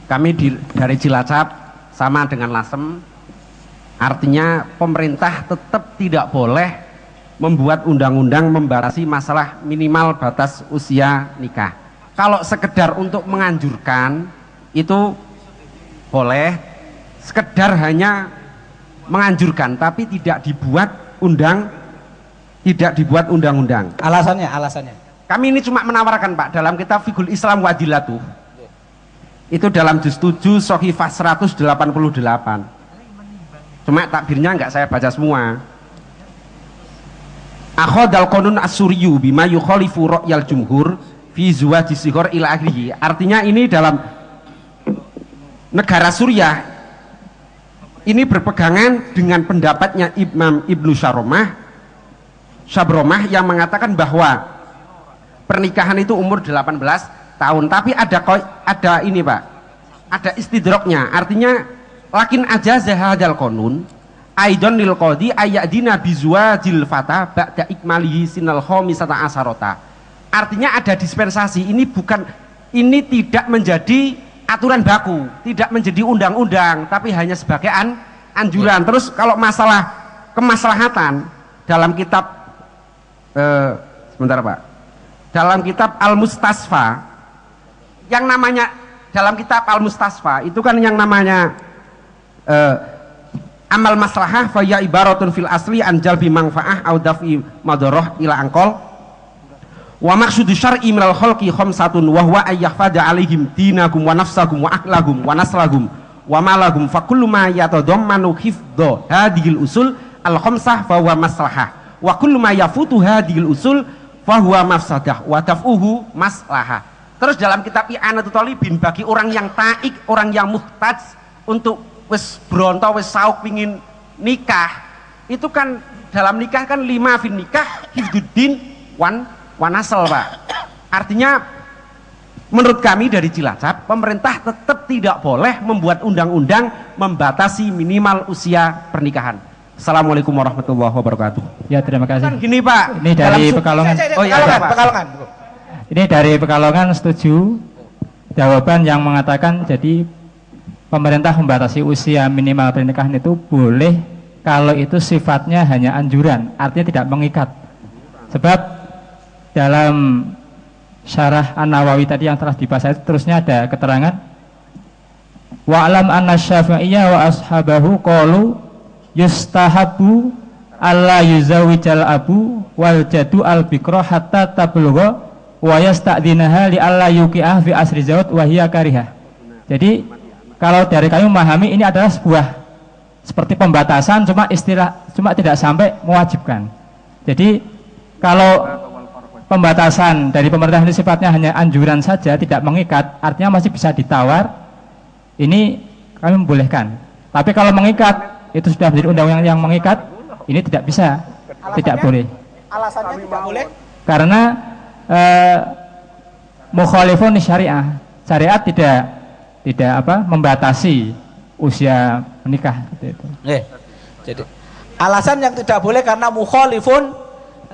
Kami dari Cilacap sama dengan Lasem, artinya pemerintah tetap tidak boleh membuat undang-undang membatasi masalah minimal batas usia nikah. Kalau sekedar untuk menganjurkan itu boleh, sekedar hanya menganjurkan, tapi tidak dibuat undang-undang. Alasannya. Kami ini cuma menawarkan, Pak, dalam kitab Fiqhul Islam Wadilatuh, itu dalam juz 7 Sohifah 188. Cuma takbirnya nggak saya baca semua. Akhodal konun as-suriyu bima yukhalifu ra'yal jumhur fi zuwaji sighar ila akhirih. Artinya ini dalam negara Suriah ini berpegangan dengan pendapatnya Imam Ibnu Syabromah yang mengatakan bahwa pernikahan itu umur 18 tahun, tapi ada ini, Pak, ada istidroknya, artinya lakin aja zahadal konun aidon lil qadi ayadina bizwajil fata ba'da ikmalihi sinal khamisata asarota. Artinya ada dispensasi, ini tidak menjadi aturan baku, tidak menjadi undang-undang, tapi hanya sebagai anjuran. Terus kalau masalah kemaslahatan dalam kitab sebentar, Pak, dalam kitab Al-Mustasfa, yang namanya dalam kitab Al-Mustasfa itu kan yang namanya amal maslahah fa ya ibaratun fil asli an jalbi manfaah au daf'i madarah ila angkol wa maqsudu syar'i minal khalqi khamsatun wa huwa ayyahfada alaihim dinakum wa nafsagum wa aklagum wa naslagum wa malagum fa kullu ma yatadammanu hifdha hadhil usul al khamsah fa huwa maslahah wa kullu ma yafutu hadhil usul fahuwa mafsadah wa daf'uhu maslahah. Terus dalam kitab I'anatul Thalibin, bagi orang yang taik, orang yang muhtaj untuk wis bronto wis sauk pingin nikah, itu kan dalam nikah kan 5 fin nikah hifduddin wanasal, Pak. Artinya menurut kami dari Cilacap, pemerintah tetap tidak boleh membuat undang-undang membatasi minimal usia pernikahan. Assalamualaikum warahmatullahi wabarakatuh. Ya, terima kasih. Kan gini, Pak. Ini dari Pekalongan. Oh iya, Pekalongan. Ini dari Pekalongan setuju jawaban yang mengatakan jadi pemerintah membatasi usia minimal pernikahan itu boleh kalau itu sifatnya hanya anjuran, artinya tidak mengikat. Sebab dalam syarah An-Nawawi tadi yang telah dibahas itu terusnya ada keterangan wa'lam anna syafi'iyya wa ashabahu qalu yustahabu alla yuzawijal abu wal jadu al bikra hatta tablugha wa yasta'dinaha li alla yuqi'ah fi asri zawat wa hiya karihah. Jadi kalau dari kami memahami ini adalah sebuah seperti pembatasan, cuma tidak sampai mewajibkan. Jadi kalau pembatasan dari pemerintah ini sifatnya hanya anjuran saja, tidak mengikat, artinya masih bisa ditawar, ini kami membolehkan. Tapi kalau mengikat, itu sudah menjadi undang-undang yang mengikat, ini tidak bisa, tidak boleh. Alasannya tidak boleh karena mukhalifun syariah, syariat tidak membatasi usia menikah gitu. Jadi alasan yang tidak boleh karena mukhalifun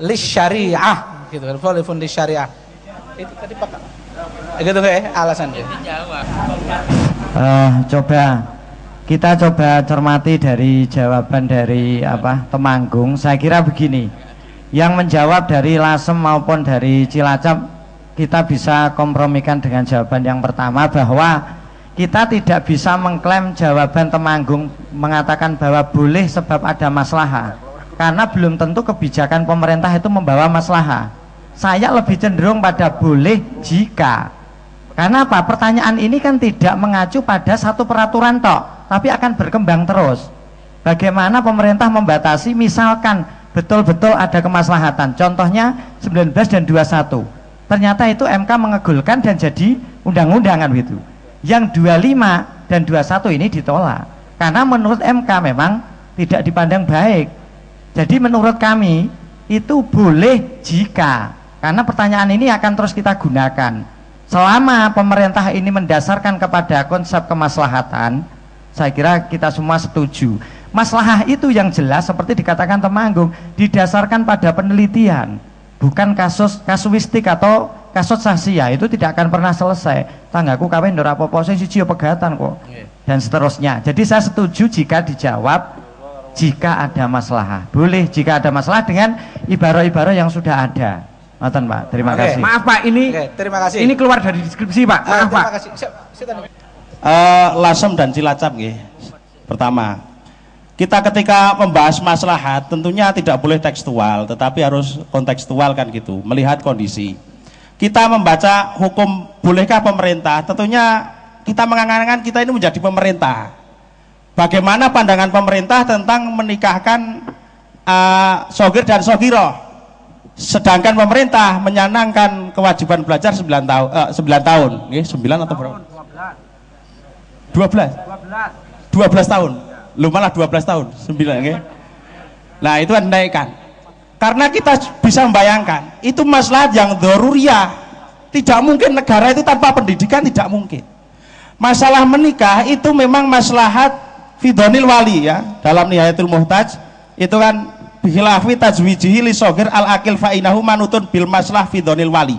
lisyariah gitu, mukhalifun lisyariah. Itu tadi Pak. Gitu nggak alasannya? Kita coba cermati dari jawaban dari Temanggung. Saya kira begini, yang menjawab dari Lasem maupun dari Cilacap, kita bisa kompromikan dengan jawaban yang pertama, bahwa kita tidak bisa mengklaim jawaban Temanggung mengatakan bahwa boleh sebab ada maslahah, karena belum tentu kebijakan pemerintah itu membawa maslahah. Saya lebih cenderung pada boleh jika. Karena apa? Pertanyaan ini kan tidak mengacu pada satu peraturan tok, tapi akan berkembang terus. Bagaimana pemerintah membatasi, misalkan betul-betul ada kemaslahatan, contohnya 19 dan 21, ternyata itu MK mengegulkan dan jadi undang-undangan gitu. Yang 25 dan 21 ini ditolak karena menurut MK memang tidak dipandang baik. Jadi menurut kami itu boleh jika, karena pertanyaan ini akan terus kita gunakan selama pemerintah ini mendasarkan kepada konsep kemaslahatan. Saya kira kita semua setuju. Maslahah itu yang jelas seperti dikatakan Temanggung, didasarkan pada penelitian, bukan kasuistik atau kasut sahsia itu tidak akan pernah selesai. Tanggaku kawin ora apa-apa sing siji pegatan kok. Dan seterusnya. Jadi saya setuju jika dijawab jika ada masalah. Boleh jika ada masalah dengan ibarah-ibarah yang sudah ada. Ngoten Pak, terima kasih. Maaf Pak, ini terima kasih. Ini keluar dari deskripsi Pak. Maaf Pak. Terima kasih. Lasem dan Cilacap nggih. Pertama, kita ketika membahas maslahat tentunya tidak boleh tekstual, tetapi harus kontekstual kan gitu, melihat kondisi. Kita membaca hukum bolehkah pemerintah, tentunya kita mengangan-angan kita ini menjadi pemerintah. Bagaimana pandangan pemerintah tentang menikahkan sogir dan sogiroh, sedangkan pemerintah menyanangkan kewajiban belajar 9 tahun, 9 atau berapa? 12 tahun, lu malah 12 tahun, 9 ya. Nah itu kan dinaikkan, karena kita bisa membayangkan itu maslahat yang daruriyah. Tidak mungkin negara itu tanpa pendidikan, tidak mungkin. Masalah menikah itu memang maslahat fidonil wali ya, dalam Nihayatul Muhtaj itu kan bihilafi tajwijihi li sogir al akil fa'inahu manutun bil maslah fidonil wali,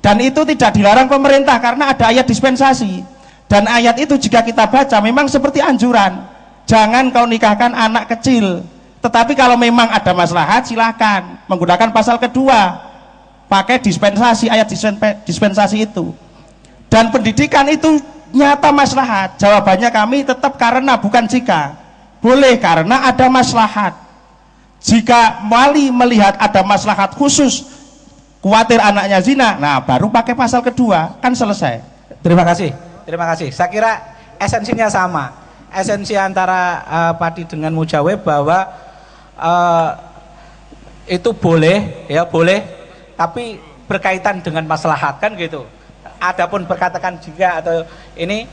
dan itu tidak dilarang pemerintah karena ada ayat dispensasi. Dan ayat itu jika kita baca memang seperti anjuran, jangan kau nikahkan anak kecil, tetapi kalau memang ada maslahat silahkan menggunakan pasal kedua, pakai dispensasi, ayat dispensasi itu. Dan pendidikan itu nyata maslahat. Jawabannya kami tetap karena bukan jika. Boleh karena ada maslahat. Jika wali melihat ada maslahat khusus, khawatir anaknya zina, nah baru pakai pasal kedua, kan selesai. Terima kasih. Terima kasih. Saya kira esensinya sama. Esensi antara padi dengan mujawab bahwa itu boleh, ya boleh, tapi berkaitan dengan maslahat kan gitu. Adapun berkatakan jika atau ini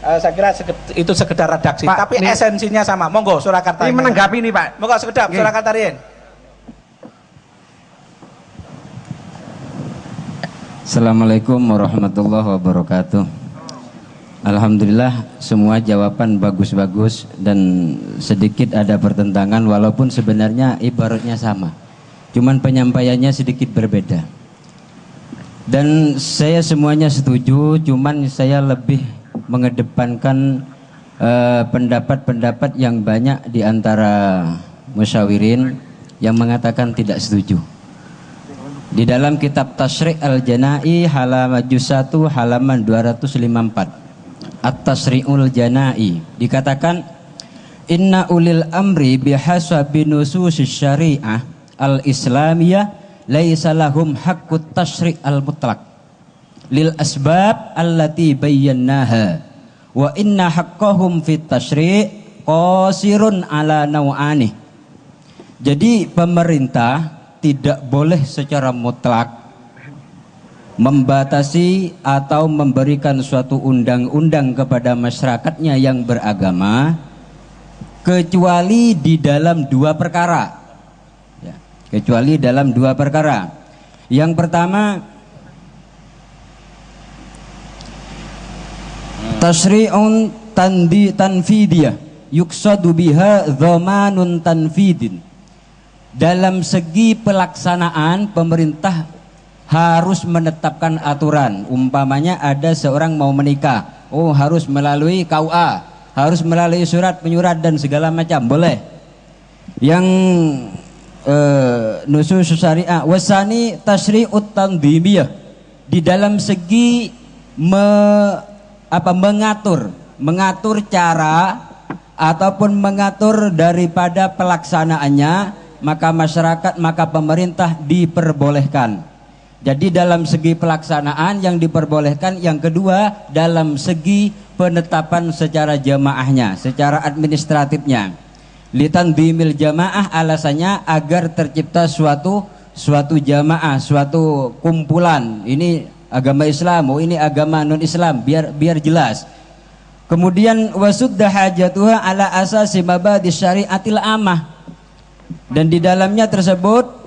saya kira itu sekedar redaksi. Pak, tapi ini, esensinya sama. Monggo Surakarta. Ini menanggapi nih Pak. Monggo sekedap Surakarta Rien. Assalamualaikum warahmatullahi wabarakatuh. Alhamdulillah semua jawaban bagus-bagus dan sedikit ada pertentangan walaupun sebenarnya ibaratnya sama, cuman penyampaiannya sedikit berbeda. Dan saya semuanya setuju, cuman saya lebih mengedepankan pendapat-pendapat yang banyak di antara musyawirin yang mengatakan tidak setuju. Di dalam kitab Tasyri' al-Jana'i halaman juz 1 halaman 254, At-Tasri'ul Jana'i dikatakan inna ulil amri bihasabi nususis syariah al-islamiyah laisa lahum haqqut tasyri' al-mutlaq lil asbab allati bayyannaha wa inna haqqahum fit tasyri' qasirun ala naw'ani. Jadi pemerintah tidak boleh secara mutlak membatasi atau memberikan suatu undang-undang kepada masyarakatnya yang beragama kecuali di dalam dua perkara ya, kecuali dalam dua perkara. Yang pertama, tasri'un tanfidiyah yuksadu biha dhamanun tanfidin. Dalam segi pelaksanaan pemerintah harus menetapkan aturan. Umpamanya ada seorang mau menikah, oh harus melalui KUA, harus melalui surat penyurat dan segala macam, boleh. Yang nusus syariah wasani tasyri'ut tanzimiyah, di dalam segi mengatur cara ataupun mengatur daripada pelaksanaannya, maka masyarakat, maka pemerintah diperbolehkan. Jadi dalam segi pelaksanaan yang diperbolehkan. Yang kedua, dalam segi penetapan secara jamaahnya, secara administratifnya. Litanzimil jamaah, alasannya agar tercipta suatu jamaah, suatu kumpulan. Ini agama Islam, oh ini agama non Islam, biar jelas. Kemudian wasudda hajatuha ala asasi mabadis syariatil amah, dan di dalamnya tersebut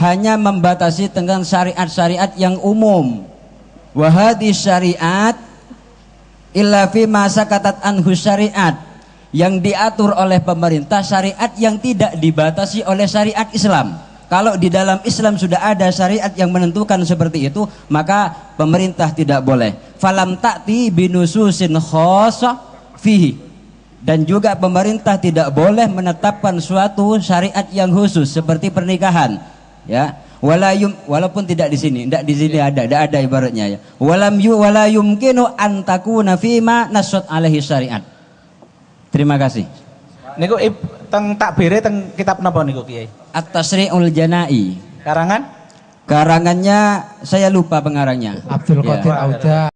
hanya membatasi dengan syariat-syariat yang umum. Wahadi syariat illa fi ma sakatat anhu syariat, yang diatur oleh pemerintah syariat yang tidak dibatasi oleh syariat Islam. Kalau di dalam Islam sudah ada syariat yang menentukan seperti itu, maka pemerintah tidak boleh. Falam ta'ti binususin khossah fihi. Dan juga pemerintah tidak boleh menetapkan suatu syariat yang khusus seperti pernikahan, ya. Walaupun tidak di sini, tidak di sini tidak ada ibaratnya, ya. Wala yumkinu an takuna fima nassat alaihi syariat. Terima kasih. Niku teng takbire teng kitab napa niku Kiai? At-Tasri'ul Janai. Karangan? Karangannya saya lupa pengarangnya. Abdul Qadir Ya. Auda.